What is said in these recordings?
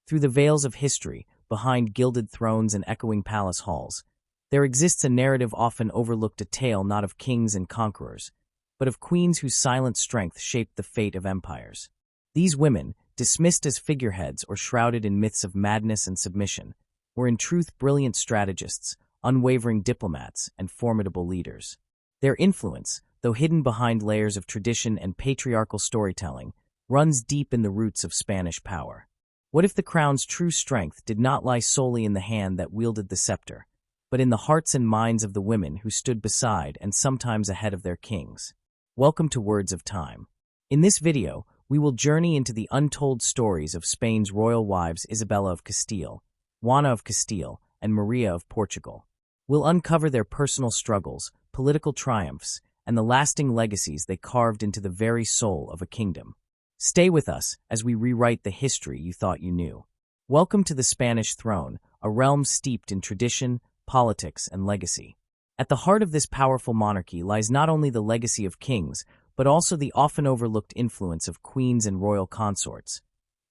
Through the veils of history, behind gilded thrones and echoing palace halls, there exists a narrative often overlooked, a tale not of kings and conquerors, but of queens whose silent strength shaped the fate of empires. These women, dismissed as figureheads or shrouded in myths of madness and submission, were in truth brilliant strategists, unwavering diplomats, and formidable leaders. Their influence, though hidden behind layers of tradition and patriarchal storytelling, runs deep in the roots of Spanish power. What if the crown's true strength did not lie solely in the hand that wielded the scepter, but in the hearts and minds of the women who stood beside and sometimes ahead of their kings? Welcome to Words of Time. In this video, we will journey into the untold stories of Spain's royal wives Isabella of Castile, Juana of Castile, and Maria of Portugal. We'll uncover their personal struggles, political triumphs, and the lasting legacies they carved into the very soul of a kingdom. Stay with us as we rewrite the history you thought you knew. Welcome to the Spanish throne, a realm steeped in tradition, politics, and legacy. At the heart of this powerful monarchy lies not only the legacy of kings, but also the often overlooked influence of queens and royal consorts,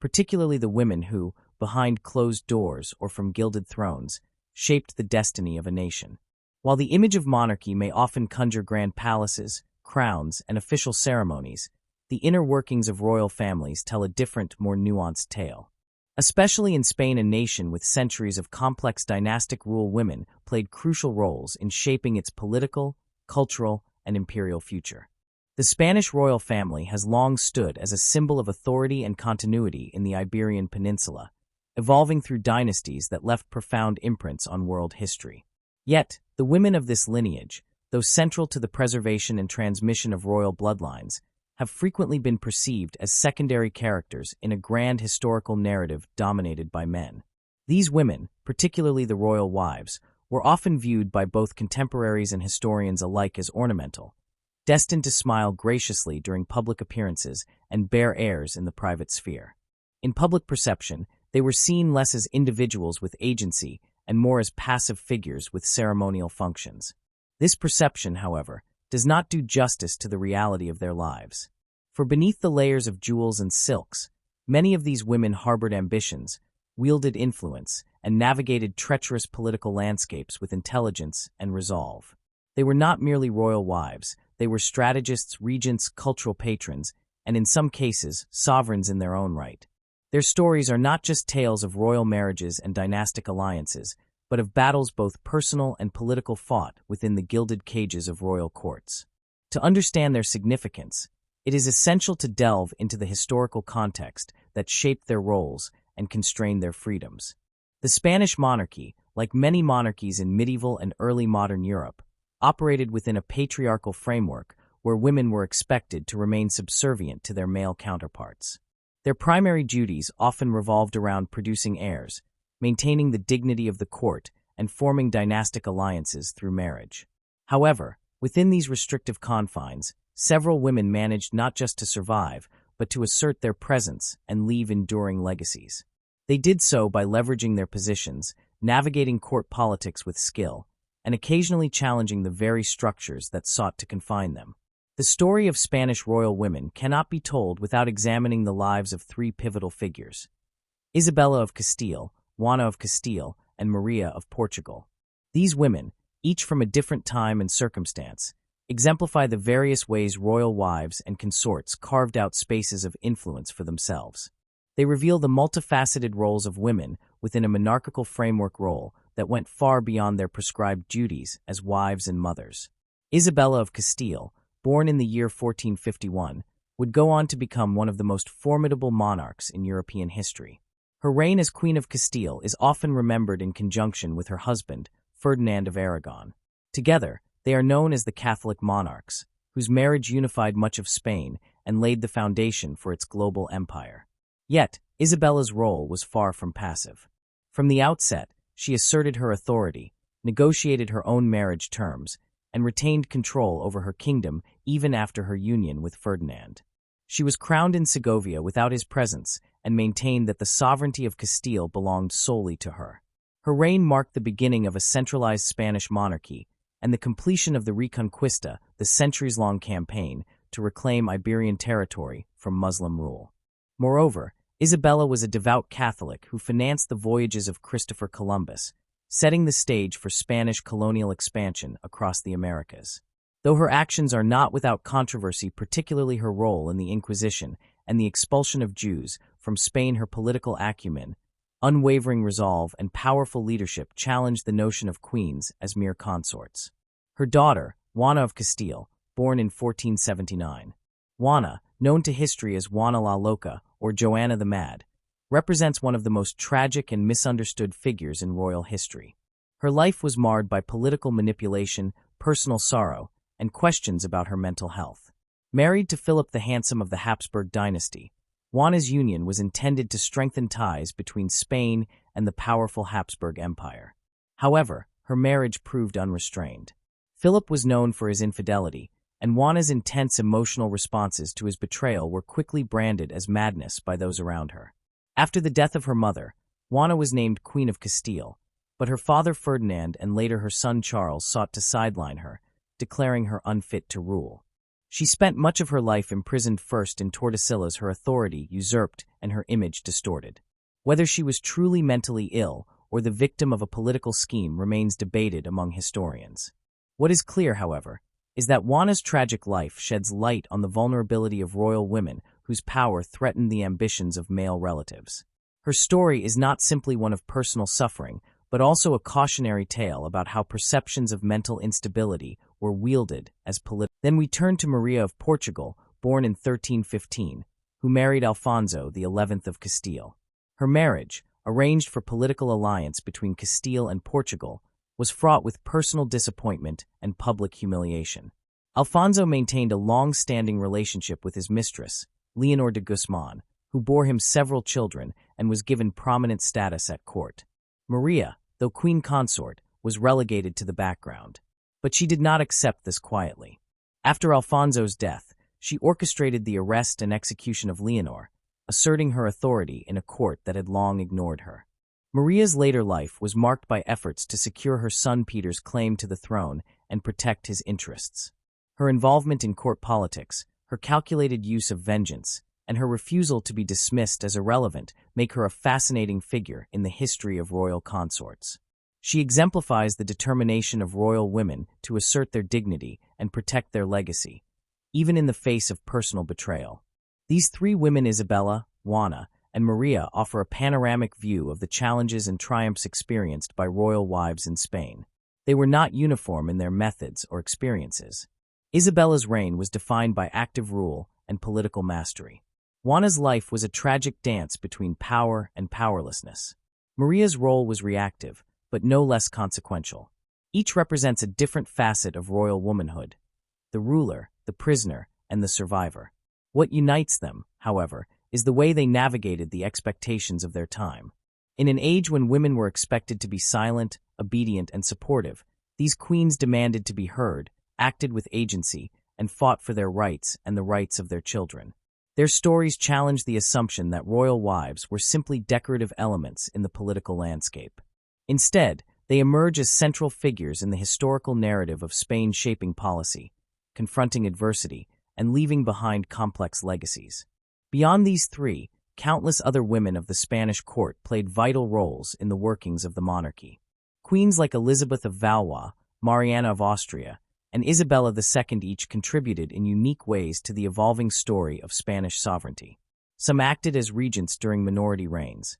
particularly the women who, behind closed doors or from gilded thrones, shaped the destiny of a nation. While the image of monarchy may often conjure grand palaces, crowns, and official ceremonies, the inner workings of royal families tell a different, more nuanced tale. Especially in Spain, a nation with centuries of complex dynastic rule, women played crucial roles in shaping its political, cultural, and imperial future. The Spanish royal family has long stood as a symbol of authority and continuity in the Iberian Peninsula, evolving through dynasties that left profound imprints on world history. Yet, the women of this lineage, though central to the preservation and transmission of royal bloodlines, have frequently been perceived as secondary characters in a grand historical narrative dominated by men. These women, particularly the royal wives, were often viewed by both contemporaries and historians alike as ornamental, destined to smile graciously during public appearances and bear airs in the private sphere. In public perception, they were seen less as individuals with agency and more as passive figures with ceremonial functions. This perception, however, does not do justice to the reality of their lives. For beneath the layers of jewels and silks, many of these women harbored ambitions, wielded influence, and navigated treacherous political landscapes with intelligence and resolve. They were not merely royal wives, they were strategists, regents, cultural patrons, and in some cases, sovereigns in their own right. Their stories are not just tales of royal marriages and dynastic alliances, but of battles both personal and political fought within the gilded cages of royal courts. To understand their significance, it is essential to delve into the historical context that shaped their roles and constrained their freedoms. The Spanish monarchy, like many monarchies in medieval and early modern Europe, operated within a patriarchal framework where women were expected to remain subservient to their male counterparts. Their primary duties often revolved around producing heirs, maintaining the dignity of the court, and forming dynastic alliances through marriage. However, within these restrictive confines, several women managed not just to survive, but to assert their presence and leave enduring legacies. They did so by leveraging their positions, navigating court politics with skill, and occasionally challenging the very structures that sought to confine them. The story of Spanish royal women cannot be told without examining the lives of three pivotal figures: Isabella of Castile, Juana of Castile, and Maria of Portugal. These women, each from a different time and circumstance, exemplify the various ways royal wives and consorts carved out spaces of influence for themselves. They reveal the multifaceted roles of women within a monarchical framework role that went far beyond their prescribed duties as wives and mothers. Isabella of Castile, born in the year 1451, would go on to become one of the most formidable monarchs in European history. Her reign as Queen of Castile is often remembered in conjunction with her husband, Ferdinand of Aragon. Together, they are known as the Catholic monarchs, whose marriage unified much of Spain and laid the foundation for its global empire. Yet, Isabella's role was far from passive. From the outset, she asserted her authority, negotiated her own marriage terms, and retained control over her kingdom even after her union with Ferdinand. She was crowned in Segovia without his presence and maintained that the sovereignty of Castile belonged solely to her. Her reign marked the beginning of a centralized Spanish monarchy and the completion of the Reconquista, the centuries-long campaign to reclaim Iberian territory from Muslim rule. Moreover, Isabella was a devout Catholic who financed the voyages of Christopher Columbus, setting the stage for Spanish colonial expansion across the Americas. Though her actions are not without controversy, particularly her role in the Inquisition and the expulsion of Jews from Spain, her political acumen, unwavering resolve, and powerful leadership challenged the notion of queens as mere consorts. Her daughter, Juana of Castile, born in 1479. Juana, known to history as Juana la Loca or Joanna the Mad, represents one of the most tragic and misunderstood figures in royal history. Her life was marred by political manipulation, personal sorrow, and questions about her mental health. Married to Philip the Handsome of the Habsburg dynasty, Juana's union was intended to strengthen ties between Spain and the powerful Habsburg Empire. However, her marriage proved unrestrained. Philip was known for his infidelity, and Juana's intense emotional responses to his betrayal were quickly branded as madness by those around her. After the death of her mother, Juana was named Queen of Castile, but her father Ferdinand and later her son Charles sought to sideline her, declaring her unfit to rule. She spent much of her life imprisoned, first in Tordesillas, her authority usurped and her image distorted. Whether she was truly mentally ill or the victim of a political scheme remains debated among historians. What is clear, however, is that Juana's tragic life sheds light on the vulnerability of royal women whose power threatened the ambitions of male relatives. Her story is not simply one of personal suffering, but also a cautionary tale about how perceptions of mental instability were wielded as political. Then we turn to Maria of Portugal, born in 1315, who married Alfonso XI of Castile. Her marriage, arranged for political alliance between Castile and Portugal, was fraught with personal disappointment and public humiliation. Alfonso maintained a long-standing relationship with his mistress, Leonor de Guzman, who bore him several children and was given prominent status at court. Maria, though queen consort, was relegated to the background. But she did not accept this quietly. After Alfonso's death, she orchestrated the arrest and execution of Leonor, asserting her authority in a court that had long ignored her. Maria's later life was marked by efforts to secure her son Peter's claim to the throne and protect his interests. Her involvement in court politics, her calculated use of vengeance, and her refusal to be dismissed as irrelevant make her a fascinating figure in the history of royal consorts. She exemplifies the determination of royal women to assert their dignity and protect their legacy, even in the face of personal betrayal. These three women, Isabella, Juana, and Maria, offer a panoramic view of the challenges and triumphs experienced by royal wives in Spain. They were not uniform in their methods or experiences. Isabella's reign was defined by active rule and political mastery. Juana's life was a tragic dance between power and powerlessness. Maria's role was reactive, but no less consequential. Each represents a different facet of royal womanhood: the ruler, the prisoner, and the survivor. What unites them, however, is the way they navigated the expectations of their time. In an age when women were expected to be silent, obedient, and supportive, these queens demanded to be heard, acted with agency, and fought for their rights and the rights of their children. Their stories challenge the assumption that royal wives were simply decorative elements in the political landscape. Instead, they emerge as central figures in the historical narrative of Spain, shaping policy, confronting adversity, and leaving behind complex legacies. Beyond these three, countless other women of the Spanish court played vital roles in the workings of the monarchy. Queens like Elizabeth of Valois, Mariana of Austria, and Isabella II each contributed in unique ways to the evolving story of Spanish sovereignty. Some acted as regents during minority reigns.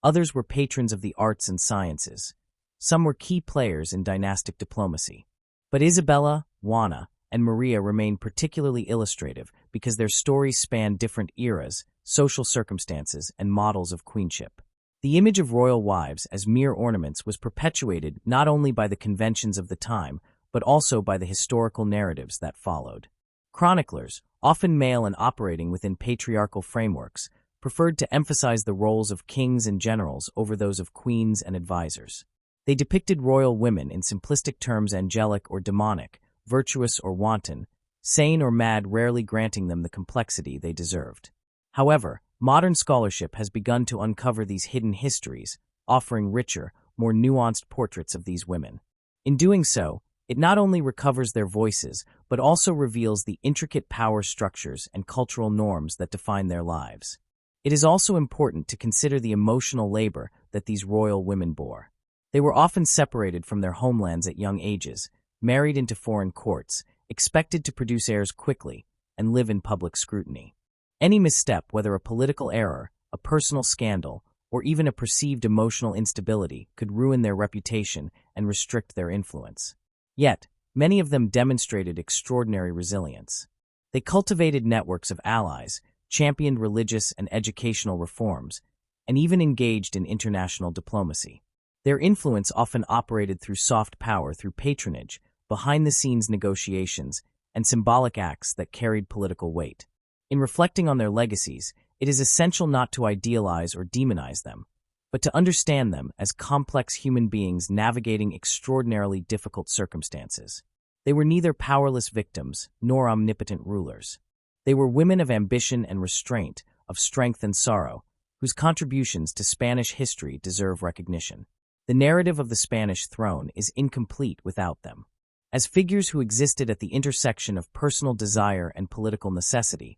Others were patrons of the arts and sciences. Some were key players in dynastic diplomacy. But Isabella, Juana, and Maria remain particularly illustrative because their stories span different eras, social circumstances, and models of queenship. The image of royal wives as mere ornaments was perpetuated not only by the conventions of the time, but also by the historical narratives that followed. Chroniclers, often male and operating within patriarchal frameworks, preferred to emphasize the roles of kings and generals over those of queens and advisors. They depicted royal women in simplistic terms: angelic or demonic, virtuous or wanton, sane or mad, rarely granting them the complexity they deserved. However, modern scholarship has begun to uncover these hidden histories, offering richer, more nuanced portraits of these women. In doing so, it not only recovers their voices, but also reveals the intricate power structures and cultural norms that define their lives. It is also important to consider the emotional labor that these royal women bore. They were often separated from their homelands at young ages, married into foreign courts, expected to produce heirs quickly, and live in public scrutiny. Any misstep, whether a political error, a personal scandal, or even a perceived emotional instability, could ruin their reputation and restrict their influence. Yet, many of them demonstrated extraordinary resilience. They cultivated networks of allies, championed religious and educational reforms, and even engaged in international diplomacy. Their influence often operated through soft power, through patronage, behind-the-scenes negotiations, and symbolic acts that carried political weight. In reflecting on their legacies, it is essential not to idealize or demonize them, but to understand them as complex human beings navigating extraordinarily difficult circumstances. They were neither powerless victims nor omnipotent rulers. They were women of ambition and restraint, of strength and sorrow, whose contributions to Spanish history deserve recognition. The narrative of the Spanish throne is incomplete without them. As figures who existed at the intersection of personal desire and political necessity,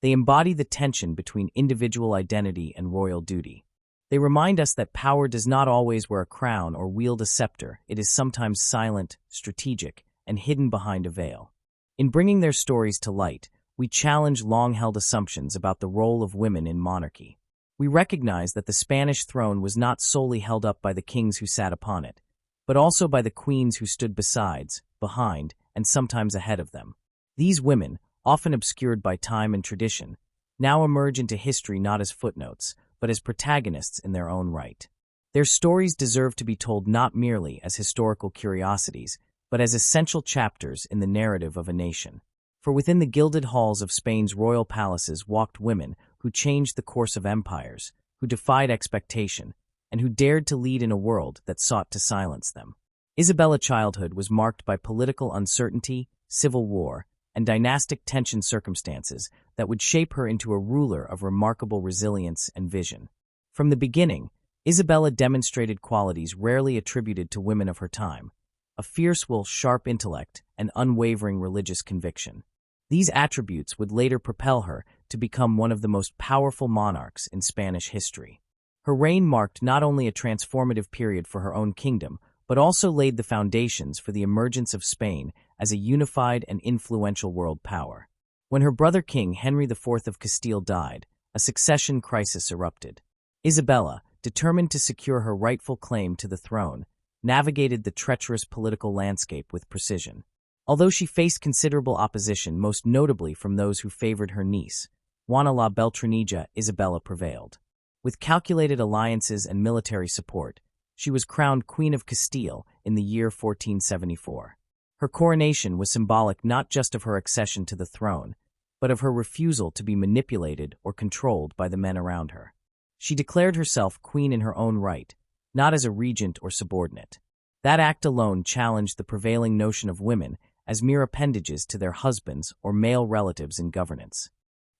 they embody the tension between individual identity and royal duty. They remind us that power does not always wear a crown or wield a scepter. It is sometimes silent, strategic, and hidden behind a veil. In bringing their stories to light, we challenge long-held assumptions about the role of women in monarchy. We recognize that the Spanish throne was not solely held up by the kings who sat upon it, but also by the queens who stood besides, behind, and sometimes ahead of them. These women, often obscured by time and tradition, now emerge into history not as footnotes, but as protagonists in their own right. Their stories deserve to be told not merely as historical curiosities, but as essential chapters in the narrative of a nation. For within the gilded halls of Spain's royal palaces walked women who changed the course of empires, who defied expectation, and who dared to lead in a world that sought to silence them. Isabella's childhood was marked by political uncertainty, civil war, and dynastic tension circumstances that would shape her into a ruler of remarkable resilience and vision. From the beginning, Isabella demonstrated qualities rarely attributed to women of her time: a fierce will, sharp intellect, and unwavering religious conviction. These attributes would later propel her to become one of the most powerful monarchs in Spanish history. Her reign marked not only a transformative period for her own kingdom, but also laid the foundations for the emergence of Spain as a unified and influential world power. When her brother King Henry IV of Castile died, a succession crisis erupted. Isabella, determined to secure her rightful claim to the throne, navigated the treacherous political landscape with precision. Although she faced considerable opposition, most notably from those who favored her niece, Juana la Beltranilla, Isabella prevailed. With calculated alliances and military support, she was crowned Queen of Castile in the year 1474. Her coronation was symbolic not just of her accession to the throne, but of her refusal to be manipulated or controlled by the men around her. She declared herself queen in her own right, not as a regent or subordinate. That act alone challenged the prevailing notion of women as mere appendages to their husbands or male relatives in governance.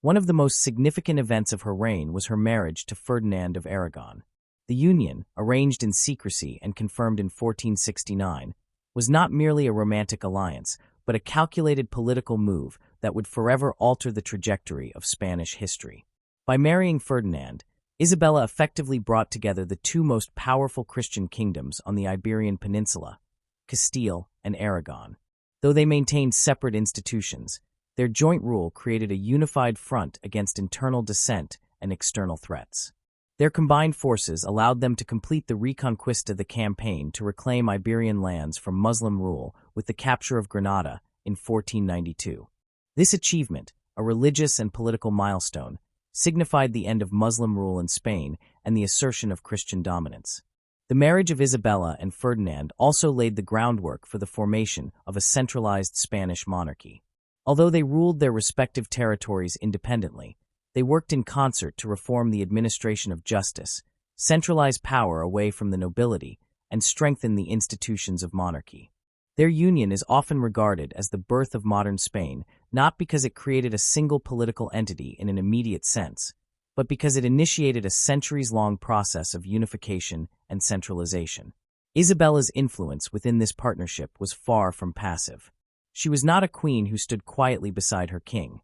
One of the most significant events of her reign was her marriage to Ferdinand of Aragon. The union, arranged in secrecy and confirmed in 1469, was not merely a romantic alliance, but a calculated political move that would forever alter the trajectory of Spanish history. By marrying Ferdinand, Isabella effectively brought together the two most powerful Christian kingdoms on the Iberian Peninsula, Castile and Aragon. Though they maintained separate institutions, their joint rule created a unified front against internal dissent and external threats. Their combined forces allowed them to complete the Reconquista, the campaign to reclaim Iberian lands from Muslim rule with the capture of Granada in 1492. This achievement, a religious and political milestone, signified the end of Muslim rule in Spain and the assertion of Christian dominance. The marriage of Isabella and Ferdinand also laid the groundwork for the formation of a centralized Spanish monarchy. Although they ruled their respective territories independently, they worked in concert to reform the administration of justice, centralize power away from the nobility, and strengthen the institutions of monarchy. Their union is often regarded as the birth of modern Spain, not because it created a single political entity in an immediate sense, but because it initiated a centuries-long process of unification and centralization. Isabella's influence within this partnership was far from passive. She was not a queen who stood quietly beside her king.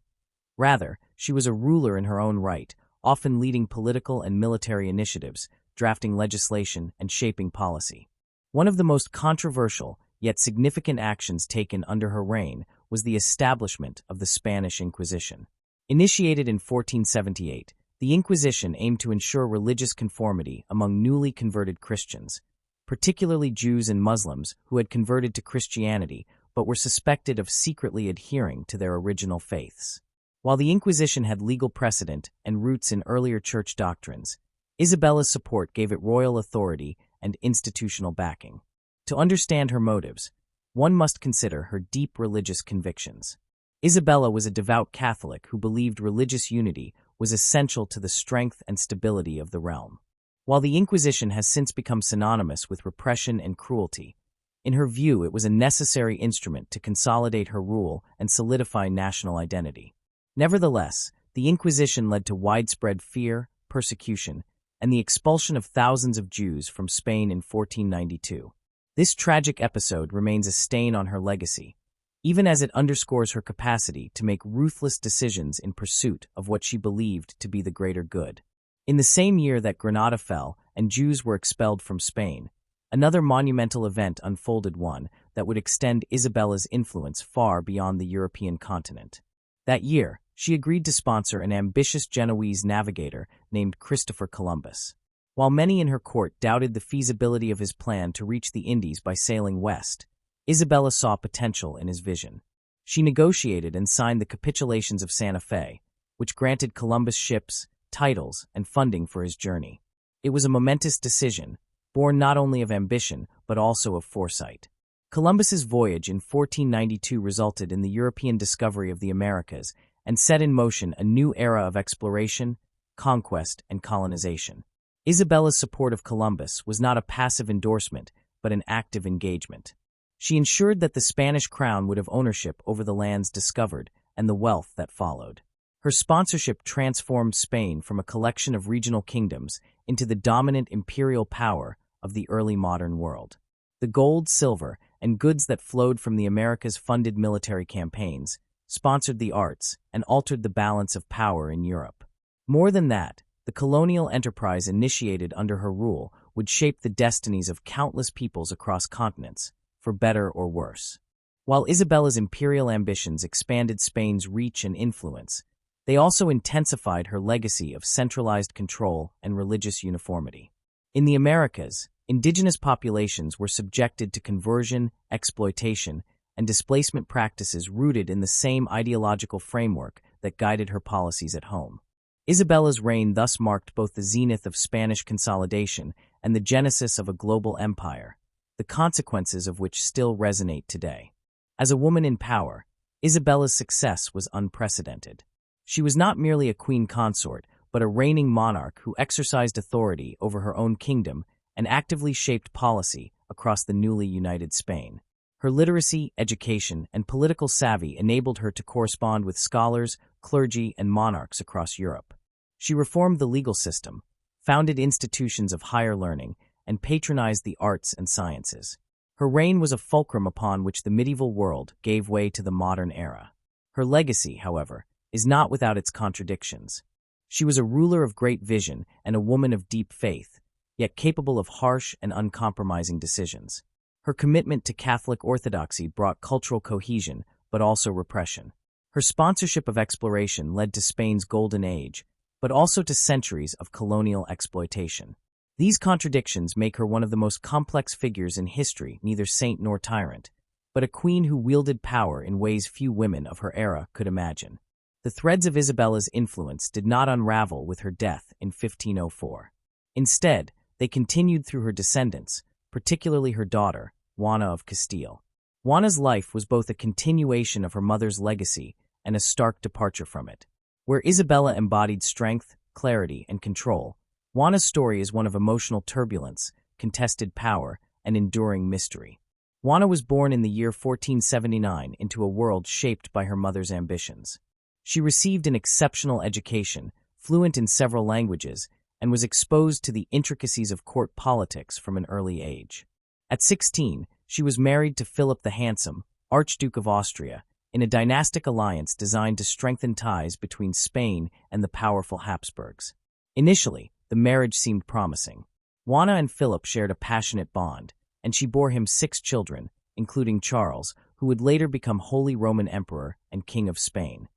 Rather, she was a ruler in her own right, often leading political and military initiatives, drafting legislation, and shaping policy. One of the most controversial, yet significant actions taken under her reign was the establishment of the Spanish Inquisition. Initiated in 1478, the Inquisition aimed to ensure religious conformity among newly converted Christians, particularly Jews and Muslims who had converted to Christianity but were suspected of secretly adhering to their original faiths. While the Inquisition had legal precedent and roots in earlier church doctrines, Isabella's support gave it royal authority and institutional backing. To understand her motives, one must consider her deep religious convictions. Isabella was a devout Catholic who believed religious unity was essential to the strength and stability of the realm. While the Inquisition has since become synonymous with repression and cruelty, in her view it was a necessary instrument to consolidate her rule and solidify national identity. Nevertheless, the Inquisition led to widespread fear, persecution, and the expulsion of thousands of Jews from Spain in 1492. This tragic episode remains a stain on her legacy, even as it underscores her capacity to make ruthless decisions in pursuit of what she believed to be the greater good. In the same year that Granada fell and Jews were expelled from Spain, another monumental event unfolded, one that would extend Isabella's influence far beyond the European continent. That year, she agreed to sponsor an ambitious Genoese navigator named Christopher Columbus. While many in her court doubted the feasibility of his plan to reach the Indies by sailing west, Isabella saw potential in his vision. She negotiated and signed the Capitulations of Santa Fe, which granted Columbus ships, titles, and funding for his journey. It was a momentous decision, born not only of ambition but also of foresight. Columbus's voyage in 1492 resulted in the European discovery of the Americas and set in motion a new era of exploration, conquest, and colonization. Isabella's support of Columbus was not a passive endorsement but an active engagement. She ensured that the Spanish crown would have ownership over the lands discovered and the wealth that followed. Her sponsorship transformed Spain from a collection of regional kingdoms into the dominant imperial power of the early modern world. The gold, silver, and goods that flowed from the Americas funded military campaigns, sponsored the arts, and altered the balance of power in Europe. More than that, the colonial enterprise initiated under her rule would shape the destinies of countless peoples across continents, for better or worse. While Isabella's imperial ambitions expanded Spain's reach and influence, they also intensified her legacy of centralized control and religious uniformity. In the Americas, indigenous populations were subjected to conversion, exploitation, and displacement practices rooted in the same ideological framework that guided her policies at home. Isabella's reign thus marked both the zenith of Spanish consolidation and the genesis of a global empire, the consequences of which still resonate today. As a woman in power, Isabella's success was unprecedented. She was not merely a queen consort, but a reigning monarch who exercised authority over her own kingdom and actively shaped policy across the newly united Spain. Her literacy, education, and political savvy enabled her to correspond with scholars, clergy, and monarchs across Europe. She reformed the legal system, founded institutions of higher learning, and patronized the arts and sciences. Her reign was a fulcrum upon which the medieval world gave way to the modern era. Her legacy, however, is not without its contradictions. She was a ruler of great vision and a woman of deep faith, yet capable of harsh and uncompromising decisions. Her commitment to Catholic orthodoxy brought cultural cohesion, but also repression. Her sponsorship of exploration led to Spain's golden age, but also to centuries of colonial exploitation. These contradictions make her one of the most complex figures in history, neither saint nor tyrant, but a queen who wielded power in ways few women of her era could imagine. The threads of Isabella's influence did not unravel with her death in 1504. Instead, they continued through her descendants, particularly her daughter, Juana of Castile. Juana's life was both a continuation of her mother's legacy and a stark departure from it. Where Isabella embodied strength, clarity, and control, Juana's story is one of emotional turbulence, contested power, and enduring mystery. Juana was born in the year 1479 into a world shaped by her mother's ambitions. She received an exceptional education, fluent in several languages, and was exposed to the intricacies of court politics from an early age. At 16, she was married to Philip the Handsome, Archduke of Austria, in a dynastic alliance designed to strengthen ties between Spain and the powerful Habsburgs. Initially, the marriage seemed promising. Juana and Philip shared a passionate bond, and she bore him 6 children, including Charles, who would later become Holy Roman Emperor and King of Spain.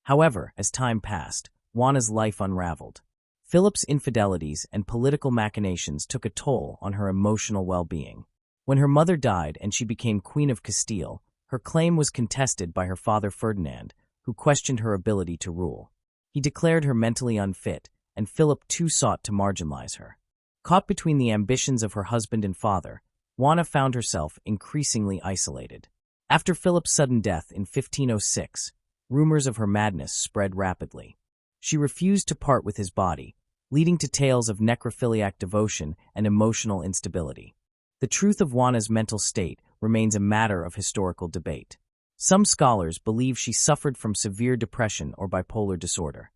However, as time passed, Juana's life unraveled. Philip's infidelities and political machinations took a toll on her emotional well-being. When her mother died and she became Queen of Castile, her claim was contested by her father Ferdinand, who questioned her ability to rule. He declared her mentally unfit, and Philip too sought to marginalize her. Caught between the ambitions of her husband and father, Juana found herself increasingly isolated. After Philip's sudden death in 1506, rumors of her madness spread rapidly. She refused to part with his body, leading to tales of necrophiliac devotion and emotional instability. The truth of Juana's mental state remains a matter of historical debate. Some scholars believe she suffered from severe depression or bipolar disorder.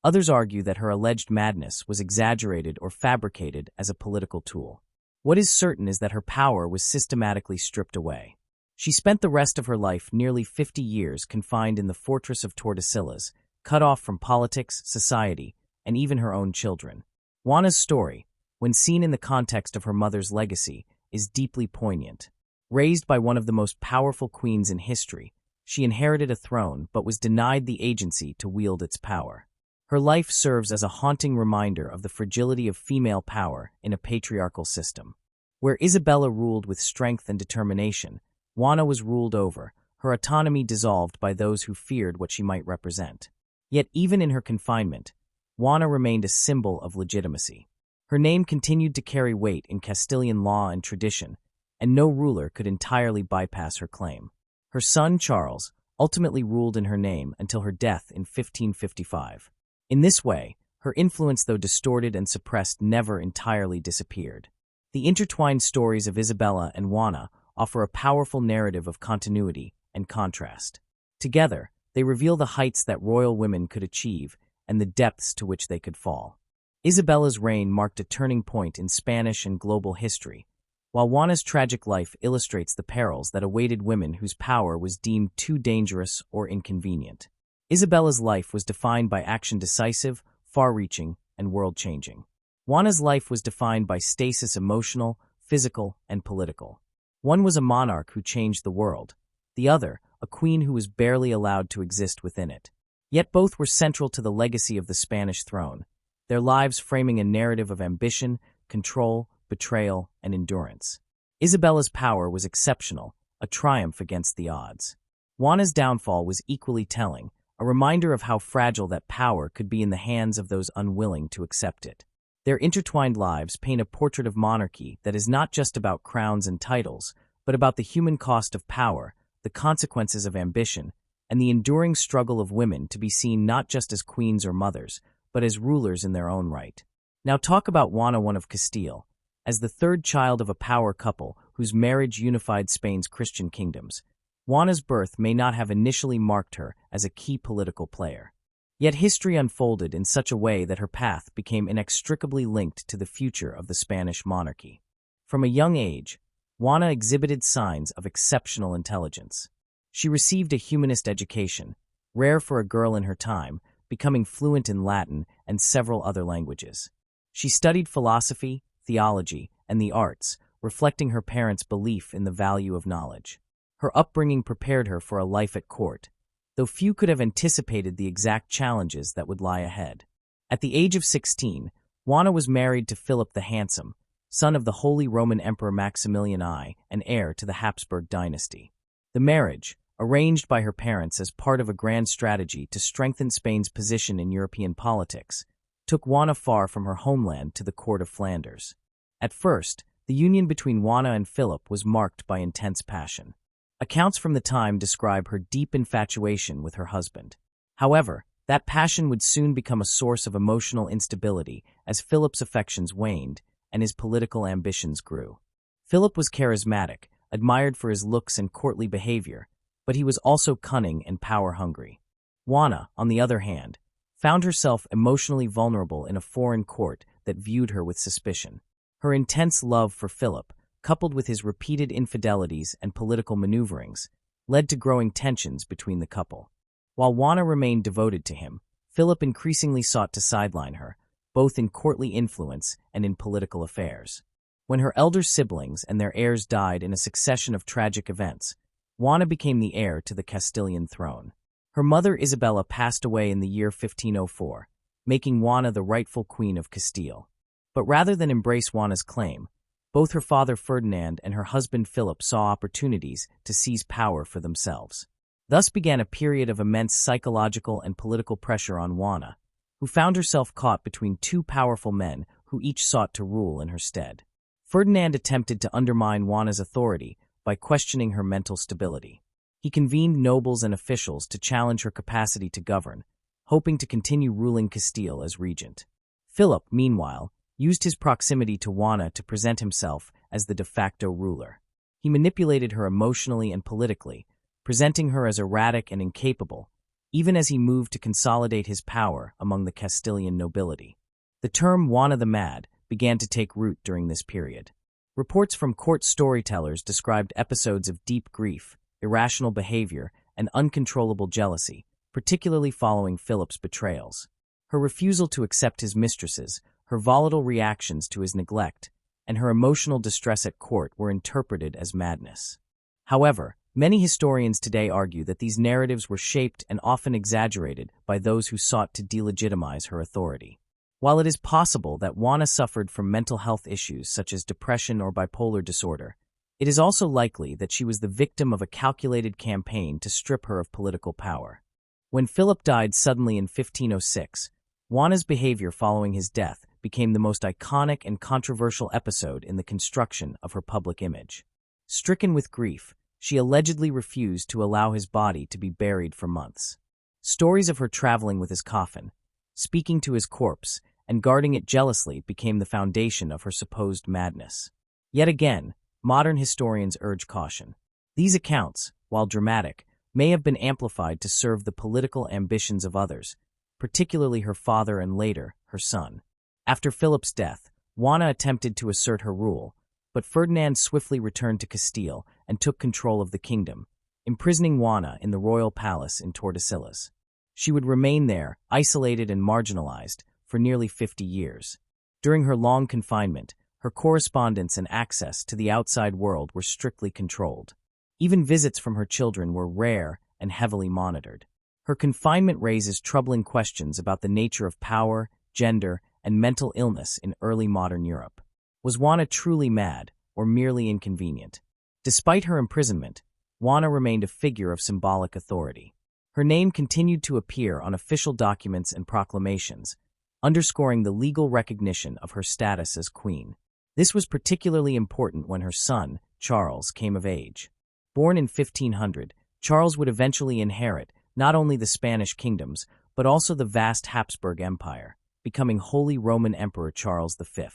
Others argue that her alleged madness was exaggerated or fabricated as a political tool. What is certain is that her power was systematically stripped away. She spent the rest of her life, nearly 50 years, confined in the fortress of Tordesillas, cut off from politics, society, and even her own children. Juana's story, when seen in the context of her mother's legacy, is deeply poignant. Raised by one of the most powerful queens in history, she inherited a throne but was denied the agency to wield its power. Her life serves as a haunting reminder of the fragility of female power in a patriarchal system. Where Isabella ruled with strength and determination, Juana was ruled over, her autonomy dissolved by those who feared what she might represent. Yet even in her confinement, Juana remained a symbol of legitimacy. Her name continued to carry weight in Castilian law and tradition, and no ruler could entirely bypass her claim. Her son, Charles, ultimately ruled in her name until her death in 1555. In this way, her influence, though distorted and suppressed, never entirely disappeared. The intertwined stories of Isabella and Juana offer a powerful narrative of continuity and contrast. Together, they reveal the heights that royal women could achieve and the depths to which they could fall. Isabella's reign marked a turning point in Spanish and global history, while Juana's tragic life illustrates the perils that awaited women whose power was deemed too dangerous or inconvenient. Isabella's life was defined by action decisive, far-reaching, and world-changing. Juana's life was defined by stasis, emotional, physical, and political. One was a monarch who changed the world, the other, a queen who was barely allowed to exist within it. Yet both were central to the legacy of the Spanish throne, their lives framing a narrative of ambition, control, betrayal, and endurance. Isabella's power was exceptional, a triumph against the odds. Juana's downfall was equally telling, a reminder of how fragile that power could be in the hands of those unwilling to accept it. Their intertwined lives paint a portrait of monarchy that is not just about crowns and titles, but about the human cost of power, the consequences of ambition, and the enduring struggle of women to be seen not just as queens or mothers, but as rulers in their own right. Now talk about Juana of Castile. As the third child of a power couple whose marriage unified Spain's Christian kingdoms, Juana's birth may not have initially marked her as a key political player. Yet history unfolded in such a way that her path became inextricably linked to the future of the Spanish monarchy. From a young age, Juana exhibited signs of exceptional intelligence. She received a humanist education, rare for a girl in her time, becoming fluent in Latin and several other languages. She studied philosophy, theology, and the arts, reflecting her parents' belief in the value of knowledge. Her upbringing prepared her for a life at court, though few could have anticipated the exact challenges that would lie ahead. At the age of 16, Juana was married to Philip the Handsome, son of the Holy Roman Emperor Maximilian I and heir to the Habsburg dynasty. The marriage, arranged by her parents as part of a grand strategy to strengthen Spain's position in European politics, took Juana far from her homeland to the court of Flanders. At first, the union between Juana and Philip was marked by intense passion. Accounts from the time describe her deep infatuation with her husband. However, that passion would soon become a source of emotional instability as Philip's affections waned and his political ambitions grew. Philip was charismatic, admired for his looks and courtly behavior, but he was also cunning and power-hungry. Juana, on the other hand, found herself emotionally vulnerable in a foreign court that viewed her with suspicion. Her intense love for Philip, coupled with his repeated infidelities and political maneuverings, led to growing tensions between the couple. While Juana remained devoted to him, Philip increasingly sought to sideline her, both in courtly influence and in political affairs. When her elder siblings and their heirs died in a succession of tragic events, Juana became the heir to the Castilian throne. Her mother Isabella passed away in the year 1504, making Juana the rightful queen of Castile. But rather than embrace Juana's claim, both her father Ferdinand and her husband Philip saw opportunities to seize power for themselves. Thus began a period of immense psychological and political pressure on Juana, who found herself caught between two powerful men who each sought to rule in her stead. Ferdinand attempted to undermine Juana's authority by questioning her mental stability. He convened nobles and officials to challenge her capacity to govern, hoping to continue ruling Castile as regent. Philip, meanwhile, used his proximity to Juana to present himself as the de facto ruler. He manipulated her emotionally and politically, presenting her as erratic and incapable, even as he moved to consolidate his power among the Castilian nobility. The term Juana the Mad began to take root during this period. Reports from court storytellers described episodes of deep grief, irrational behavior, and uncontrollable jealousy, particularly following Philip's betrayals. Her refusal to accept his mistresses, her volatile reactions to his neglect, and her emotional distress at court were interpreted as madness. However, many historians today argue that these narratives were shaped and often exaggerated by those who sought to delegitimize her authority. While it is possible that Juana suffered from mental health issues such as depression or bipolar disorder, it is also likely that she was the victim of a calculated campaign to strip her of political power. When Philip died suddenly in 1506, Juana's behavior following his death became the most iconic and controversial episode in the construction of her public image. Stricken with grief, she allegedly refused to allow his body to be buried for months. Stories of her traveling with his coffin, speaking to his corpse, and guarding it jealously became the foundation of her supposed madness. Yet again, modern historians urge caution. These accounts, while dramatic, may have been amplified to serve the political ambitions of others, particularly her father and later, her son. After Philip's death, Juana attempted to assert her rule, but Ferdinand swiftly returned to Castile and took control of the kingdom, imprisoning Juana in the royal palace in Tordesillas. She would remain there, isolated and marginalized, for nearly 50 years. During her long confinement, her correspondence and access to the outside world were strictly controlled. Even visits from her children were rare and heavily monitored. Her confinement raises troubling questions about the nature of power, gender, and mental illness in early modern Europe. Was Juana truly mad, or merely inconvenient? Despite her imprisonment, Juana remained a figure of symbolic authority. Her name continued to appear on official documents and proclamations, underscoring the legal recognition of her status as queen. This was particularly important when her son, Charles, came of age. Born in 1500, Charles would eventually inherit not only the Spanish kingdoms, but also the vast Habsburg Empire, becoming Holy Roman Emperor Charles V.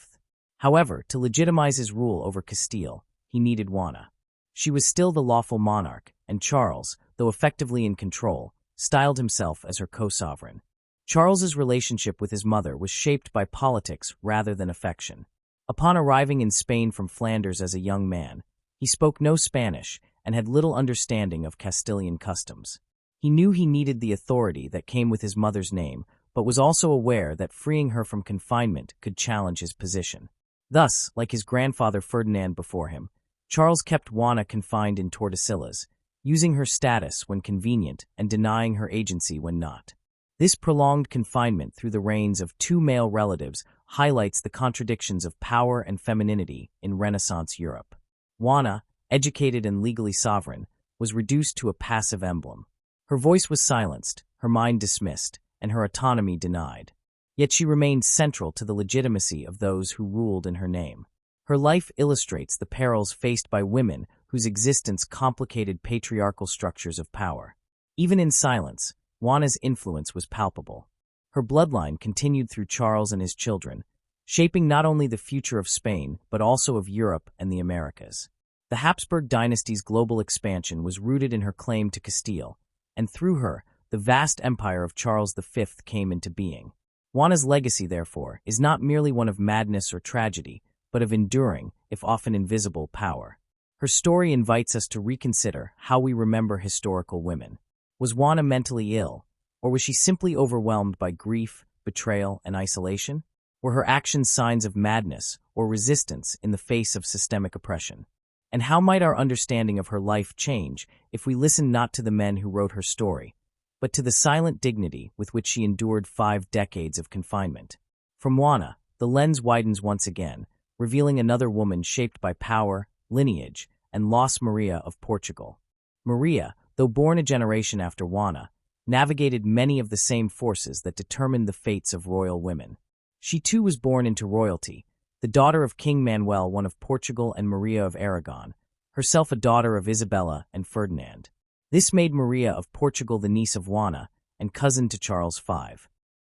However, to legitimize his rule over Castile, he needed Juana. She was still the lawful monarch, and Charles, though effectively in control, styled himself as her co-sovereign. Charles's relationship with his mother was shaped by politics rather than affection. Upon arriving in Spain from Flanders as a young man, he spoke no Spanish and had little understanding of Castilian customs. He knew he needed the authority that came with his mother's name, but was also aware that freeing her from confinement could challenge his position. Thus, like his grandfather Ferdinand before him, Charles kept Juana confined in Tordesillas, using her status when convenient and denying her agency when not. This prolonged confinement through the reigns of two male relatives highlights the contradictions of power and femininity in Renaissance Europe. Juana, educated and legally sovereign, was reduced to a passive emblem. Her voice was silenced, her mind dismissed, and her autonomy denied. Yet she remained central to the legitimacy of those who ruled in her name. Her life illustrates the perils faced by women whose existence complicated patriarchal structures of power. Even in silence, Juana's influence was palpable. Her bloodline continued through Charles and his children, shaping not only the future of Spain but also of Europe and the Americas. The Habsburg dynasty's global expansion was rooted in her claim to Castile, and through her, the vast empire of Charles V came into being. Juana's legacy, therefore, is not merely one of madness or tragedy, but of enduring, if often invisible, power. Her story invites us to reconsider how we remember historical women. Was Juana mentally ill, Or was she simply overwhelmed by grief, betrayal, and isolation? Were her actions signs of madness or resistance in the face of systemic oppression? And how might our understanding of her life change if we listen not to the men who wrote her story, but to the silent dignity with which she endured 5 decades of confinement? From Juana, the lens widens once again, revealing another woman shaped by power, lineage, and lost Maria of Portugal. Maria, though born a generation after Juana, navigated many of the same forces that determined the fates of royal women. She too was born into royalty, the daughter of King Manuel I of Portugal and Maria of Aragon, herself a daughter of Isabella and Ferdinand. This made Maria of Portugal the niece of Juana and cousin to Charles V.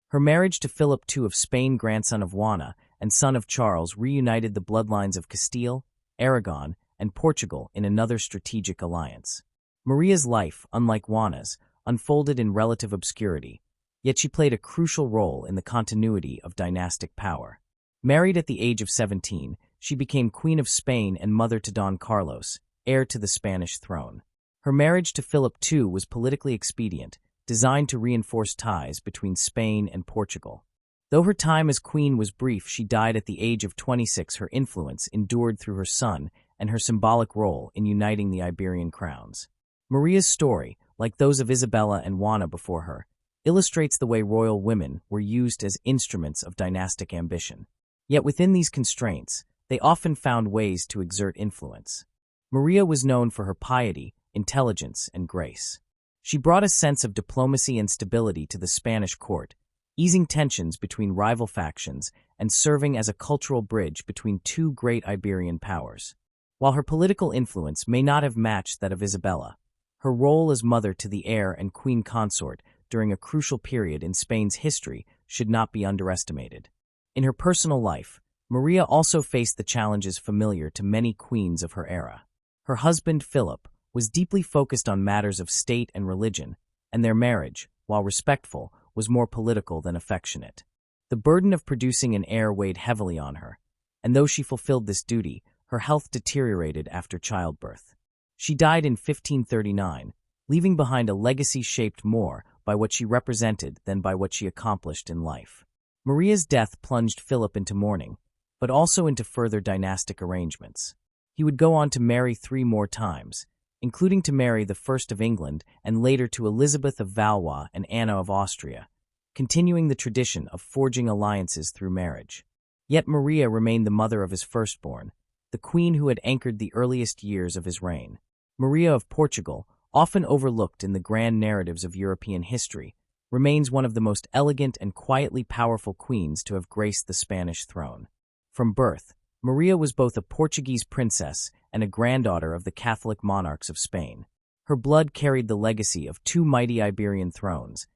Her marriage to Philip II of Spain, grandson of Juana and son of Charles, reunited the bloodlines of Castile, Aragon, and Portugal in another strategic alliance. Maria's life, unlike Juana's, unfolded in relative obscurity, yet she played a crucial role in the continuity of dynastic power. Married at the age of 17, she became Queen of Spain and mother to Don Carlos, heir to the Spanish throne. Her marriage to Philip II was politically expedient, designed to reinforce ties between Spain and Portugal. Though her time as queen was brief, she died at the age of 26. Her influence endured through her son and her symbolic role in uniting the Iberian crowns. Maria's story, like those of Isabella and Juana before her, illustrates the way royal women were used as instruments of dynastic ambition. Yet within these constraints, they often found ways to exert influence. Maria was known for her piety, intelligence, and grace. She brought a sense of diplomacy and stability to the Spanish court, easing tensions between rival factions and serving as a cultural bridge between 2 great Iberian powers. While her political influence may not have matched that of Isabella, her role as mother to the heir and queen consort during a crucial period in Spain's history should not be underestimated. In her personal life, Maria also faced the challenges familiar to many queens of her era. Her husband, Philip, was deeply focused on matters of state and religion, and their marriage, while respectful, was more political than affectionate. The burden of producing an heir weighed heavily on her, and though she fulfilled this duty, her health deteriorated after childbirth. She died in 1539, leaving behind a legacy shaped more by what she represented than by what she accomplished in life. Maria's death plunged Philip into mourning, but also into further dynastic arrangements. He would go on to marry 3 more times, including to Mary I of England and later to Elizabeth of Valois and Anna of Austria, continuing the tradition of forging alliances through marriage. Yet Maria remained the mother of his firstborn, the queen who had anchored the earliest years of his reign. Maria of Portugal, often overlooked in the grand narratives of European history, remains one of the most elegant and quietly powerful queens to have graced the Spanish throne. From birth, Maria was both a Portuguese princess and a granddaughter of the Catholic monarchs of Spain. Her blood carried the legacy of 2 mighty Iberian thrones,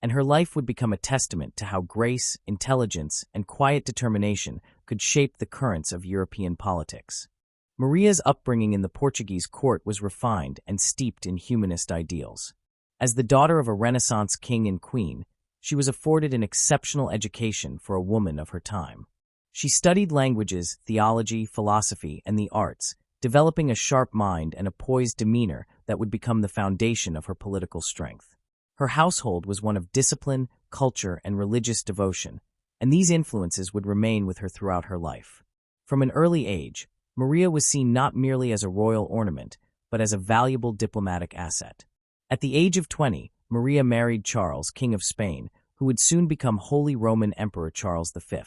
and her life would become a testament to how grace, intelligence, and quiet determination could shape the currents of European politics. Maria's upbringing in the Portuguese court was refined and steeped in humanist ideals. As the daughter of a Renaissance king and queen, she was afforded an exceptional education for a woman of her time. She studied languages, theology, philosophy, and the arts, developing a sharp mind and a poised demeanor that would become the foundation of her political strength. Her household was one of discipline, culture, and religious devotion, and these influences would remain with her throughout her life. From an early age, Maria was seen not merely as a royal ornament, but as a valuable diplomatic asset. At the age of 20, Maria married Charles, King of Spain, who would soon become Holy Roman Emperor Charles V.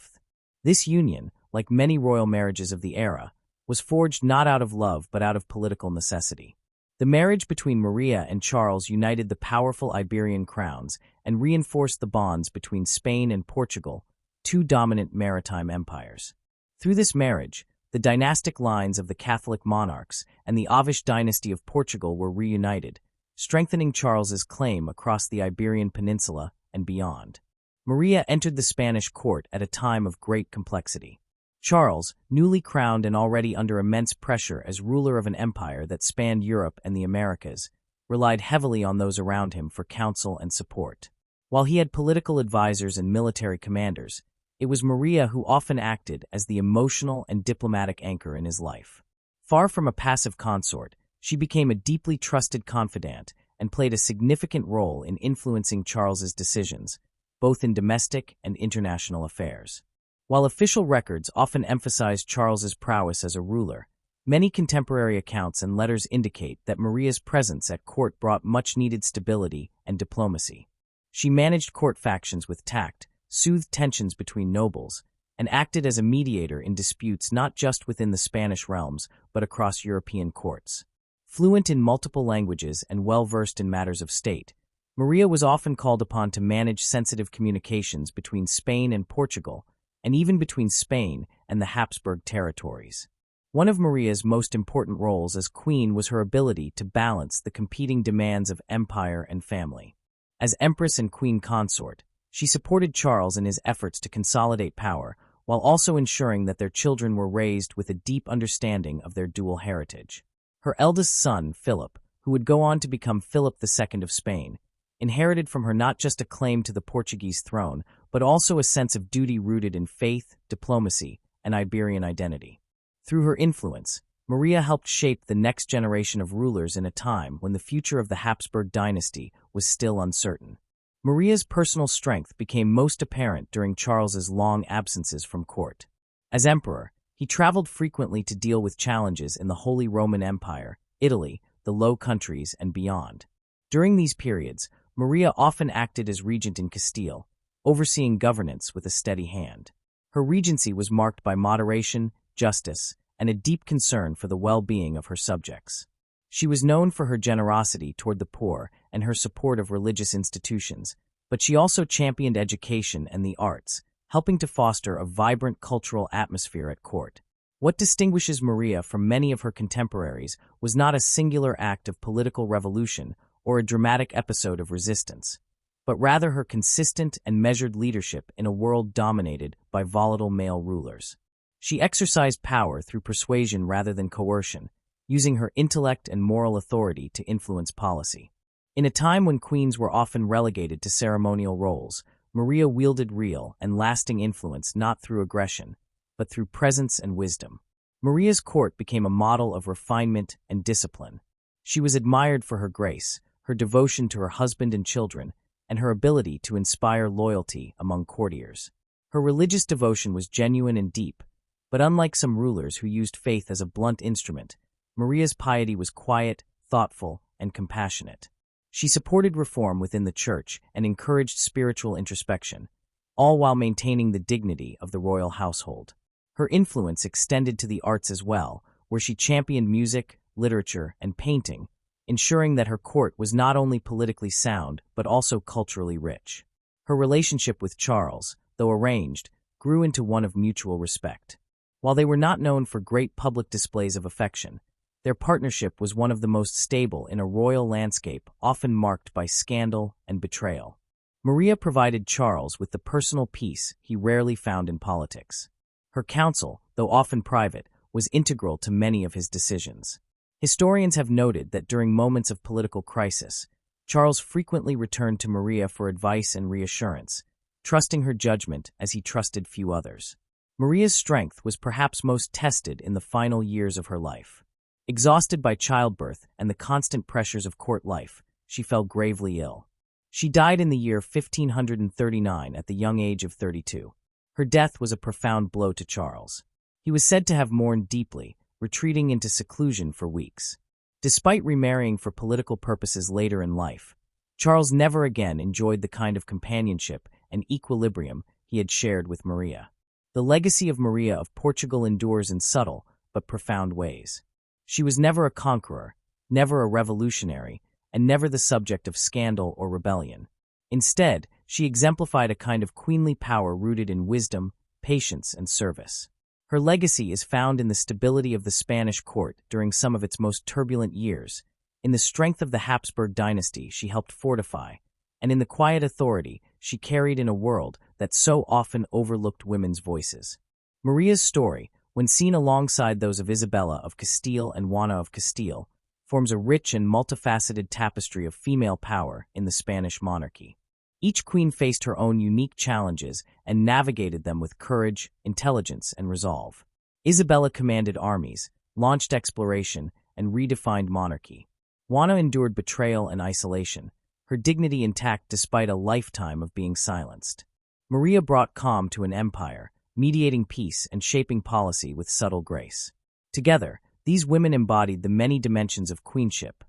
This union, like many royal marriages of the era, was forged not out of love but out of political necessity. The marriage between Maria and Charles united the powerful Iberian crowns and reinforced the bonds between Spain and Portugal, 2 dominant maritime empires. Through this marriage, the dynastic lines of the Catholic monarchs and the Avish dynasty of Portugal were reunited, strengthening Charles's claim across the Iberian Peninsula and beyond. Maria entered the Spanish court at a time of great complexity. Charles, newly crowned and already under immense pressure as ruler of an empire that spanned Europe and the Americas, relied heavily on those around him for counsel and support. While he had political advisors and military commanders, it was Maria who often acted as the emotional and diplomatic anchor in his life. Far from a passive consort, she became a deeply trusted confidant and played a significant role in influencing Charles's decisions, both in domestic and international affairs. While official records often emphasize Charles's prowess as a ruler, many contemporary accounts and letters indicate that Maria's presence at court brought much-needed stability and diplomacy. She managed court factions with tact, soothed tensions between nobles, and acted as a mediator in disputes not just within the Spanish realms but across European courts. Fluent in multiple languages and well-versed in matters of state, Maria was often called upon to manage sensitive communications between Spain and Portugal, and even between Spain and the Habsburg territories. One of Maria's most important roles as queen was her ability to balance the competing demands of empire and family. As empress and queen consort, she supported Charles in his efforts to consolidate power, while also ensuring that their children were raised with a deep understanding of their dual heritage. Her eldest son, Philip, who would go on to become Philip II of Spain, inherited from her not just a claim to the Portuguese throne, but also a sense of duty rooted in faith, diplomacy, and Iberian identity. Through her influence, Maria helped shape the next generation of rulers in a time when the future of the Habsburg dynasty was still uncertain. Maria's personal strength became most apparent during Charles's long absences from court. As emperor, he traveled frequently to deal with challenges in the Holy Roman Empire, Italy, the Low Countries, and beyond. During these periods, Maria often acted as regent in Castile, overseeing governance with a steady hand. Her regency was marked by moderation, justice, and a deep concern for the well-being of her subjects. She was known for her generosity toward the poor and her support of religious institutions, but she also championed education and the arts, helping to foster a vibrant cultural atmosphere at court. What distinguishes Maria from many of her contemporaries was not a singular act of political revolution or a dramatic episode of resistance, but rather her consistent and measured leadership in a world dominated by volatile male rulers. She exercised power through persuasion rather than coercion, using her intellect and moral authority to influence policy. In a time when queens were often relegated to ceremonial roles, Maria wielded real and lasting influence not through aggression, but through presence and wisdom. Maria's court became a model of refinement and discipline. She was admired for her grace, her devotion to her husband and children, and her ability to inspire loyalty among courtiers. Her religious devotion was genuine and deep, but unlike some rulers who used faith as a blunt instrument, Maria's piety was quiet, thoughtful, and compassionate. She supported reform within the church and encouraged spiritual introspection, all while maintaining the dignity of the royal household. Her influence extended to the arts as well, where she championed music, literature, and painting, ensuring that her court was not only politically sound but also culturally rich. Her relationship with Charles, though arranged, grew into one of mutual respect. While they were not known for great public displays of affection, their partnership was one of the most stable in a royal landscape often marked by scandal and betrayal. Maria provided Charles with the personal peace he rarely found in politics. Her counsel, though often private, was integral to many of his decisions. Historians have noted that during moments of political crisis, Charles frequently returned to Maria for advice and reassurance, trusting her judgment as he trusted few others. Maria's strength was perhaps most tested in the final years of her life. Exhausted by childbirth and the constant pressures of court life, she fell gravely ill. She died in the year 1539 at the young age of 32. Her death was a profound blow to Charles. He was said to have mourned deeply, retreating into seclusion for weeks. Despite remarrying for political purposes later in life, Charles never again enjoyed the kind of companionship and equilibrium he had shared with Maria. The legacy of Maria of Portugal endures in subtle but profound ways. She was never a conqueror, never a revolutionary, and never the subject of scandal or rebellion. Instead, she exemplified a kind of queenly power rooted in wisdom, patience, and service. Her legacy is found in the stability of the Spanish court during some of its most turbulent years, in the strength of the Habsburg dynasty she helped fortify, and in the quiet authority she carried in a world that so often overlooked women's voices. Maria's story, when seen alongside those of Isabella of Castile and Juana of Castile, forms a rich and multifaceted tapestry of female power in the Spanish monarchy. Each queen faced her own unique challenges and navigated them with courage, intelligence, and resolve. Isabella commanded armies, launched exploration, and redefined monarchy, Juana endured betrayal and isolation, her dignity intact despite a lifetime of being silenced. Maria brought calm to an empire, mediating peace and shaping policy with subtle grace. Together, these women embodied the many dimensions of queenship: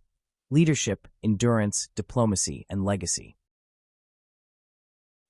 leadership, endurance, diplomacy, and legacy.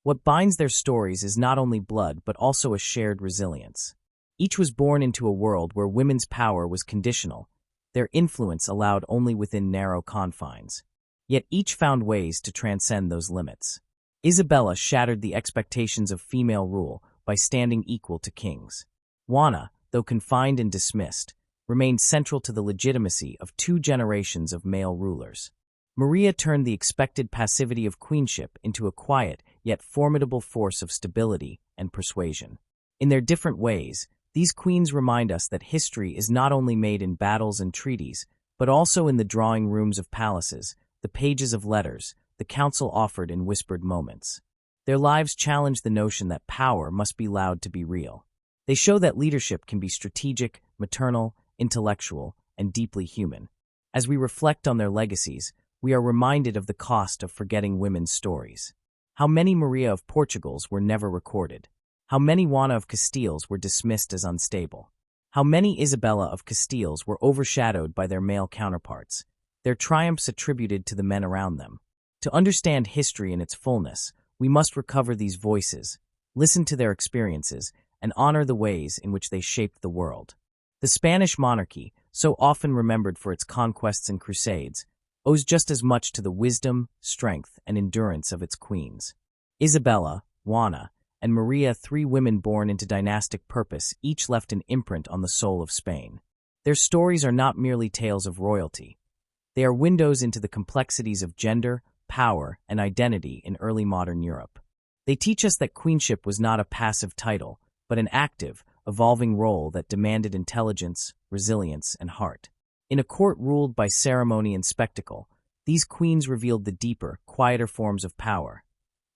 What binds their stories is not only blood but also a shared resilience. Each was born into a world where women's power was conditional, their influence allowed only within narrow confines. Yet each found ways to transcend those limits. Isabella shattered the expectations of female rule by standing equal to kings. Juana, though confined and dismissed, remained central to the legitimacy of 2 generations of male rulers. Maria turned the expected passivity of queenship into a quiet yet formidable force of stability and persuasion. In their different ways, these queens remind us that history is not only made in battles and treaties, but also in the drawing rooms of palaces, the pages of letters, the counsel offered in whispered moments. Their lives challenge the notion that power must be loud to be real. They show that leadership can be strategic, maternal, intellectual, and deeply human. As we reflect on their legacies, we are reminded of the cost of forgetting women's stories. How many Maria of Portugals were never recorded? How many Juana of Castiles were dismissed as unstable? How many Isabella of Castiles were overshadowed by their male counterparts, their triumphs attributed to the men around them? To understand history in its fullness, we must recover these voices, listen to their experiences, and honor the ways in which they shaped the world. The Spanish monarchy, so often remembered for its conquests and crusades, owes just as much to the wisdom, strength, and endurance of its queens. Isabella, Juana, and Maria, 3 women born into dynastic purpose, each left an imprint on the soul of Spain. Their stories are not merely tales of royalty. They are windows into the complexities of gender, power, and identity in early modern Europe. They teach us that queenship was not a passive title, but an active, evolving role that demanded intelligence, resilience, and heart. In a court ruled by ceremony and spectacle, these queens revealed the deeper, quieter forms of power.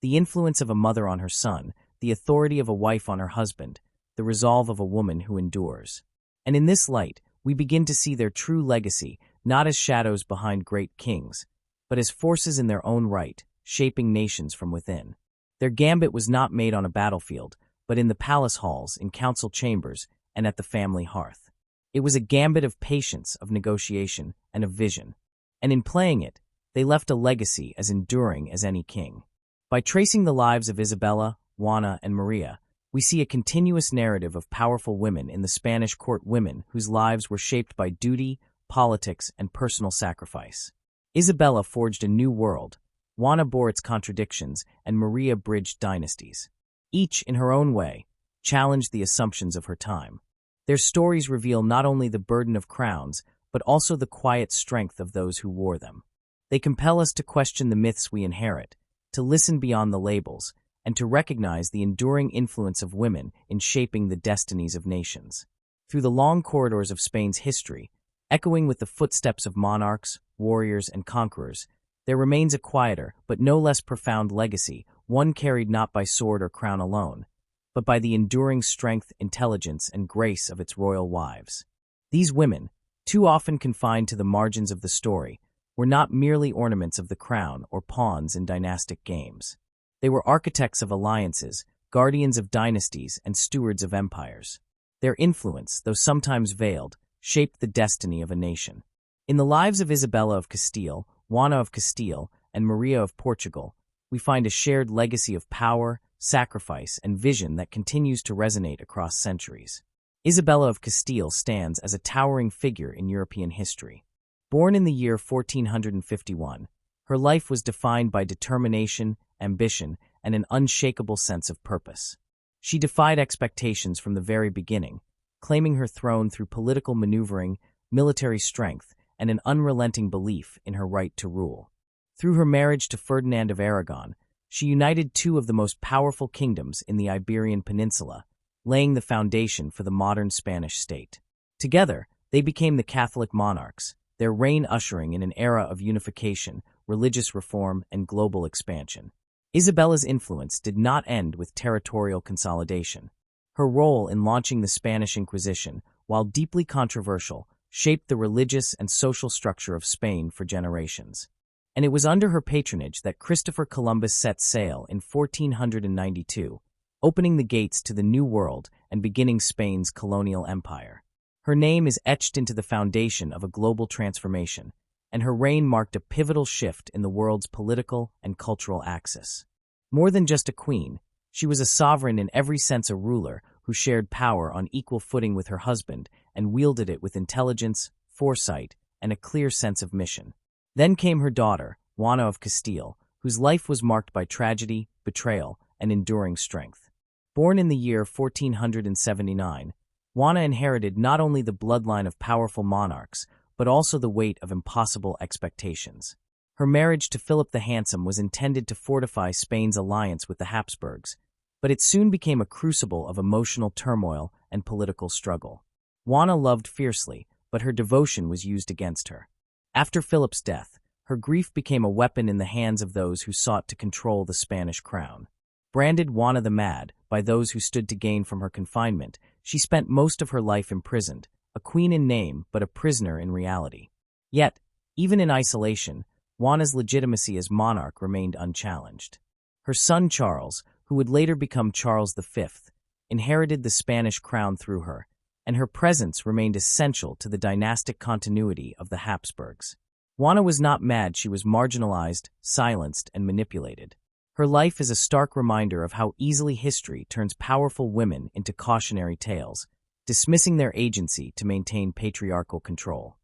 The influence of a mother on her son, the authority of a wife on her husband, the resolve of a woman who endures. And in this light, we begin to see their true legacy not as shadows behind great kings, but as forces in their own right, shaping nations from within. Their gambit was not made on a battlefield, but in the palace halls, in council chambers, and at the family hearth. It was a gambit of patience, of negotiation, and of vision. And in playing it, they left a legacy as enduring as any king. By tracing the lives of Isabella, Juana, and Maria, we see a continuous narrative of powerful women in the Spanish court, women whose lives were shaped by duty, politics, and personal sacrifice. Isabella forged a new world, Juana bore its contradictions, and Maria bridged dynasties. Each, in her own way, challenged the assumptions of her time. Their stories reveal not only the burden of crowns, but also the quiet strength of those who wore them. They compel us to question the myths we inherit, to listen beyond the labels, and to recognize the enduring influence of women in shaping the destinies of nations. Through the long corridors of Spain's history, echoing with the footsteps of monarchs, warriors, and conquerors, there remains a quieter but no less profound legacy, one carried not by sword or crown alone, but by the enduring strength, intelligence, and grace of its royal wives. These women, too often confined to the margins of the story, were not merely ornaments of the crown or pawns in dynastic games. They were architects of alliances, guardians of dynasties, and stewards of empires. Their influence, though sometimes veiled, shaped the destiny of a nation. In the lives of Isabella of Castile, Juana of Castile, and Maria of Portugal, we find a shared legacy of power, sacrifice, and vision that continues to resonate across centuries. Isabella of Castile stands as a towering figure in European history. Born in the year 1451, her life was defined by determination, ambition, and an unshakable sense of purpose. She defied expectations from the very beginning, claiming her throne through political maneuvering, military strength, and an unrelenting belief in her right to rule. Through her marriage to Ferdinand of Aragon, she united two of the most powerful kingdoms in the Iberian Peninsula, laying the foundation for the modern Spanish state. Together, they became the Catholic monarchs, their reign ushering in an era of unification, religious reform, and global expansion. Isabella's influence did not end with territorial consolidation. Her role in launching the Spanish Inquisition, while deeply controversial, shaped the religious and social structure of Spain for generations. And it was under her patronage that Christopher Columbus set sail in 1492, opening the gates to the New World and beginning Spain's colonial empire. Her name is etched into the foundation of a global transformation, and her reign marked a pivotal shift in the world's political and cultural axis. More than just a queen, she was a sovereign in every sense, a ruler who shared power on equal footing with her husband and wielded it with intelligence, foresight, and a clear sense of mission. Then came her daughter, Juana of Castile, whose life was marked by tragedy, betrayal, and enduring strength. Born in the year 1479, Juana inherited not only the bloodline of powerful monarchs, but also the weight of impossible expectations. Her marriage to Philip the Handsome was intended to fortify Spain's alliance with the Habsburgs, but it soon became a crucible of emotional turmoil and political struggle. Juana loved fiercely, but her devotion was used against her. After Philip's death, her grief became a weapon in the hands of those who sought to control the Spanish crown. Branded Juana the Mad by those who stood to gain from her confinement, she spent most of her life imprisoned, a queen in name but a prisoner in reality. Yet, even in isolation, Juana's legitimacy as monarch remained unchallenged. Her son Charles, who would later become Charles V, inherited the Spanish crown through her, and her presence remained essential to the dynastic continuity of the Habsburgs. Juana was not mad, she was marginalized, silenced, and manipulated. Her life is a stark reminder of how easily history turns powerful women into cautionary tales, dismissing their agency to maintain patriarchal control.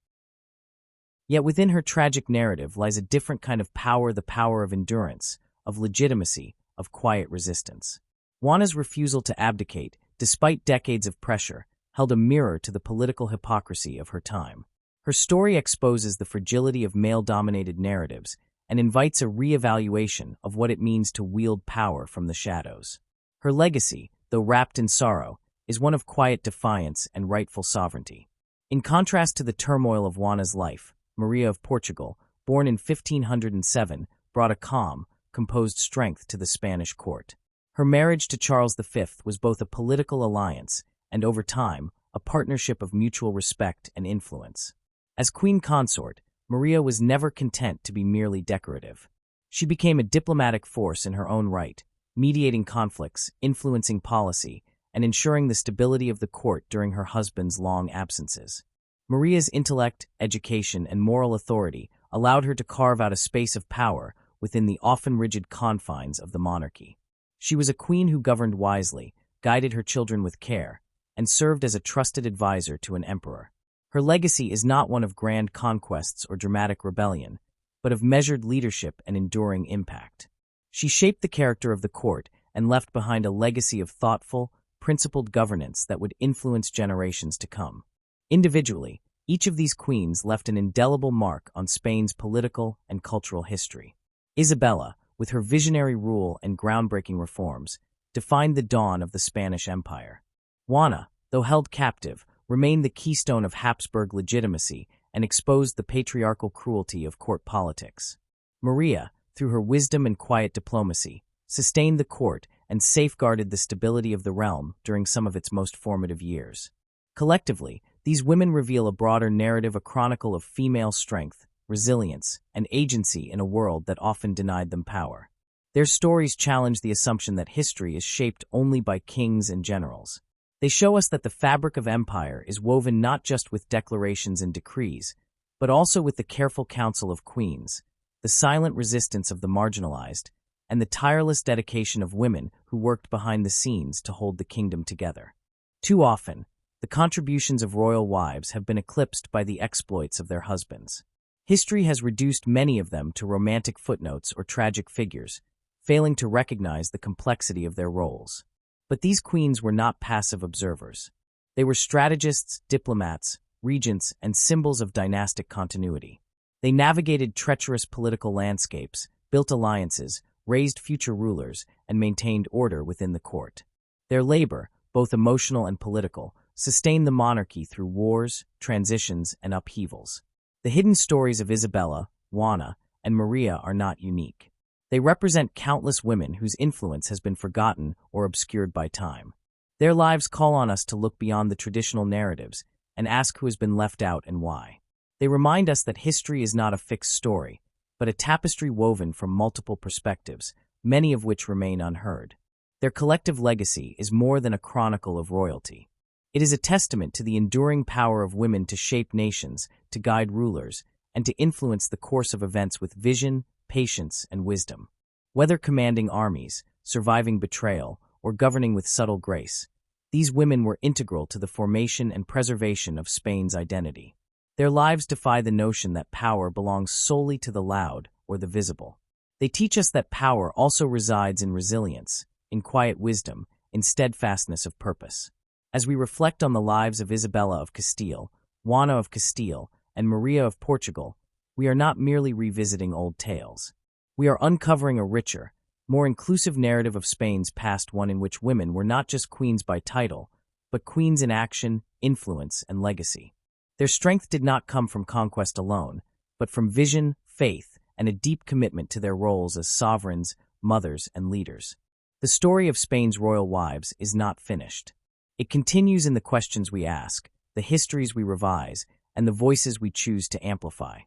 Yet within her tragic narrative lies a different kind of power, the power of endurance, of legitimacy, of quiet resistance. Juana's refusal to abdicate, despite decades of pressure, held a mirror to the political hypocrisy of her time. Her story exposes the fragility of male-dominated narratives and invites a re-evaluation of what it means to wield power from the shadows. Her legacy, though wrapped in sorrow, is one of quiet defiance and rightful sovereignty. In contrast to the turmoil of Juana's life, Maria of Portugal, born in 1507, brought a calm, composed strength to the Spanish court. Her marriage to Charles V was both a political alliance and, over time, a partnership of mutual respect and influence. As queen consort, Maria was never content to be merely decorative. She became a diplomatic force in her own right, mediating conflicts, influencing policy, and ensuring the stability of the court during her husband's long absences. Maria's intellect, education, and moral authority allowed her to carve out a space of power within the often rigid confines of the monarchy. She was a queen who governed wisely, guided her children with care, and served as a trusted advisor to an emperor. Her legacy is not one of grand conquests or dramatic rebellion, but of measured leadership and enduring impact. She shaped the character of the court and left behind a legacy of thoughtful, principled governance that would influence generations to come. Individually, each of these queens left an indelible mark on Spain's political and cultural history. Isabella, with her visionary rule and groundbreaking reforms, defined the dawn of the Spanish Empire. Juana, though held captive, remained the keystone of Habsburg legitimacy and exposed the patriarchal cruelty of court politics. Maria, through her wisdom and quiet diplomacy, sustained the court and safeguarded the stability of the realm during some of its most formative years. Collectively, these women reveal a broader narrative, a chronicle of female strength, resilience, and agency in a world that often denied them power. Their stories challenge the assumption that history is shaped only by kings and generals. They show us that the fabric of empire is woven not just with declarations and decrees, but also with the careful counsel of queens, the silent resistance of the marginalized, and the tireless dedication of women who worked behind the scenes to hold the kingdom together. Too often, the contributions of royal wives have been eclipsed by the exploits of their husbands. History has reduced many of them to romantic footnotes or tragic figures, failing to recognize the complexity of their roles. But these queens were not passive observers. They were strategists, diplomats, regents, and symbols of dynastic continuity. They navigated treacherous political landscapes, built alliances, raised future rulers, and maintained order within the court. Their labor, both emotional and political, sustained the monarchy through wars, transitions, and upheavals. The hidden stories of Isabella, Juana, and Maria are not unique. They represent countless women whose influence has been forgotten or obscured by time. Their lives call on us to look beyond the traditional narratives and ask who has been left out and why. They remind us that history is not a fixed story, but a tapestry woven from multiple perspectives, many of which remain unheard. Their collective legacy is more than a chronicle of royalty. It is a testament to the enduring power of women to shape nations, to guide rulers, and to influence the course of events with vision, patience, and wisdom. Whether commanding armies, surviving betrayal, or governing with subtle grace, these women were integral to the formation and preservation of Spain's identity. Their lives defy the notion that power belongs solely to the loud or the visible. They teach us that power also resides in resilience, in quiet wisdom, in steadfastness of purpose. As we reflect on the lives of Isabella of Castile, Juana of Castile, and Maria of Portugal, we are not merely revisiting old tales. We are uncovering a richer, more inclusive narrative of Spain's past, one in which women were not just queens by title, but queens in action, influence, and legacy. Their strength did not come from conquest alone, but from vision, faith, and a deep commitment to their roles as sovereigns, mothers, and leaders. The story of Spain's royal wives is not finished. It continues in the questions we ask, the histories we revise, and the voices we choose to amplify.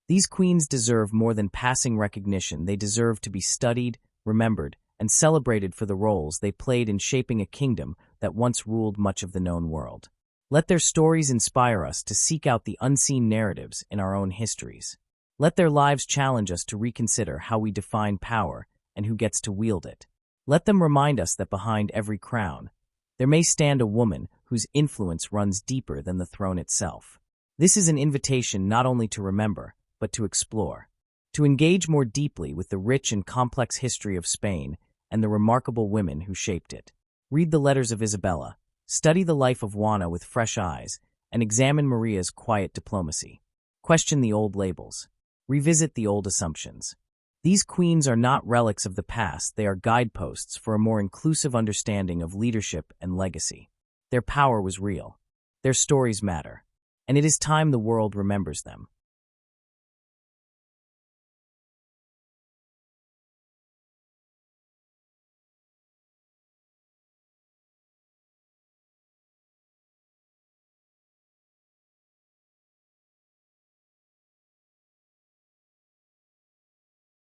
These queens deserve more than passing recognition. They deserve to be studied, remembered, and celebrated for the roles they played in shaping a kingdom that once ruled much of the known world. Let their stories inspire us to seek out the unseen narratives in our own histories. Let their lives challenge us to reconsider how we define power and who gets to wield it. Let them remind us that behind every crown, there may stand a woman whose influence runs deeper than the throne itself. This is an invitation not only to remember, but to explore, to engage more deeply with the rich and complex history of Spain and the remarkable women who shaped it. Read the letters of Isabella, study the life of Juana with fresh eyes, and examine Maria's quiet diplomacy. Question the old labels. Revisit the old assumptions. These queens are not relics of the past, they are guideposts for a more inclusive understanding of leadership and legacy. Their power was real. Their stories matter. And it is time the world remembers them.